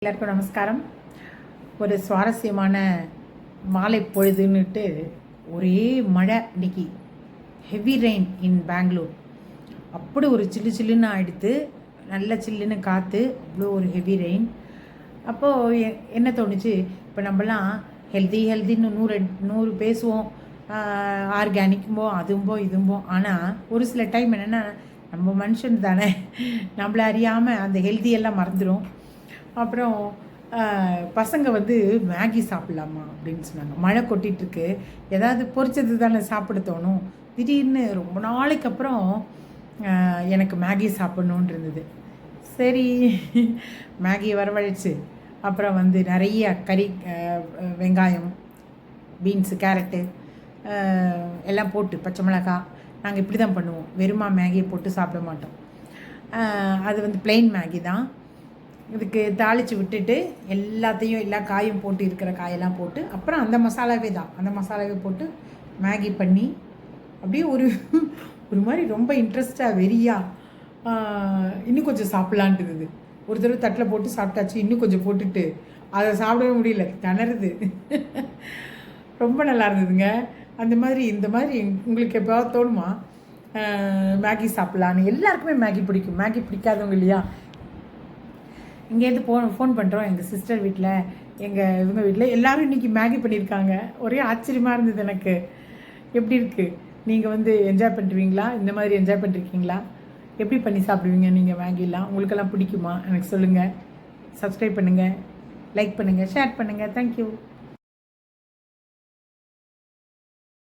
எல்லாருக்கும் நமஸ்காரம். ஒரு சுவாரஸ்யமான மாலை பொழுதுன்னுட்டு ஒரே மழை இன்னைக்கு, ஹெவி ரெயின் இன் பெங்களூர். அப்படி ஒரு சில்லு சில்லுன்னு ஆகிடுது, நல்ல சில்லுன்னு காற்று, அவ்வளோ ஒரு ஹெவி ரெயின். அப்போது என்ன தோணுச்சு, இப்போ நம்மலாம் ஹெல்தின்னு நூறு பேசுவோம், ஆர்கானிக்கும்போ அதும்போ இதும்போ. ஆனால் ஒரு சில டைம் என்னென்னா, நம்ம மனுஷன் தானே, நம்மளை அறியாமல் அந்த ஹெல்தியெல்லாம் மறந்துடும். அப்புறம் பசங்க மேகி சாப்பிட்லாமா அப்படின்னு சொன்னாங்க. மழை கொட்டிகிட்ருக்கு, ஏதாவது பொரிச்சது தானே சாப்பிட தோணும். திடீர்னு ரொம்ப நாளைக்கு அப்புறம் எனக்கு மேகி சாப்பிட்ணுன்னு இருந்தது. சரி, மேகி வரவழைச்சு அப்புறம் நிறைய கறி, வெங்காயம், பீன்ஸு, கேரட்டு எல்லாம் போட்டு, பச்சை மிளகாய், நாங்கள் இப்படி தான் பண்ணுவோம். வெறுமா மேகியை போட்டு சாப்பிட மாட்டோம். அது பிளெயின் மேகி தான். இதுக்கு தாளித்து விட்டுட்டு எல்லாத்தையும், எல்லா காயும் போட்டு, இருக்கிற காயெல்லாம் போட்டு, அப்புறம் அந்த மசாலாவே போட்டு மேகி பண்ணி அப்படியே ஒரு மாதிரி ரொம்ப இன்ட்ரெஸ்டாக வெறியாக இன்னும் கொஞ்சம் சாப்பிட்லான்ட்டு இருந்தது. ஒரு தடவை தட்டில் போட்டு சாப்பிட்டாச்சு, இன்னும் கொஞ்சம் போட்டுட்டு அதை சாப்பிடவே முடியல, திணறுது. ரொம்ப நல்லா இருந்ததுங்க. அந்த மாதிரி இந்த மாதிரி உங்களுக்கு எப்போவாவது தோணுமா மேகி சாப்பிட்லான்னு? எல்லாருக்குமே மேகி பிடிக்கும், மேகி பிடிக்காதவங்க இல்லையா? இங்கேருந்து ஃபோன் பண்ணுறோம், எங்கள் சிஸ்டர் வீட்டில், இவங்க வீட்டில் எல்லோரும் இன்றைக்கி மேகி பண்ணியிருக்காங்க. ஒரே ஆச்சரியமாக இருந்தது எனக்கு. எப்படி இருக்குது, நீங்கள் என்ஜாய் பண்ணுறீங்களா? இந்த மாதிரி என்ஜாய் பண்ணிருக்கீங்களா? எப்படி பண்ணி சாப்பிடுவீங்க நீங்கள் மேகிலாம்? உங்களுக்கெல்லாம் பிடிக்குமா? எனக்கு சொல்லுங்கள். சப்ஸ்கிரைப் பண்ணுங்கள், லைக் பண்ணுங்கள், ஷேர் பண்ணுங்கள். தேங்க்யூ.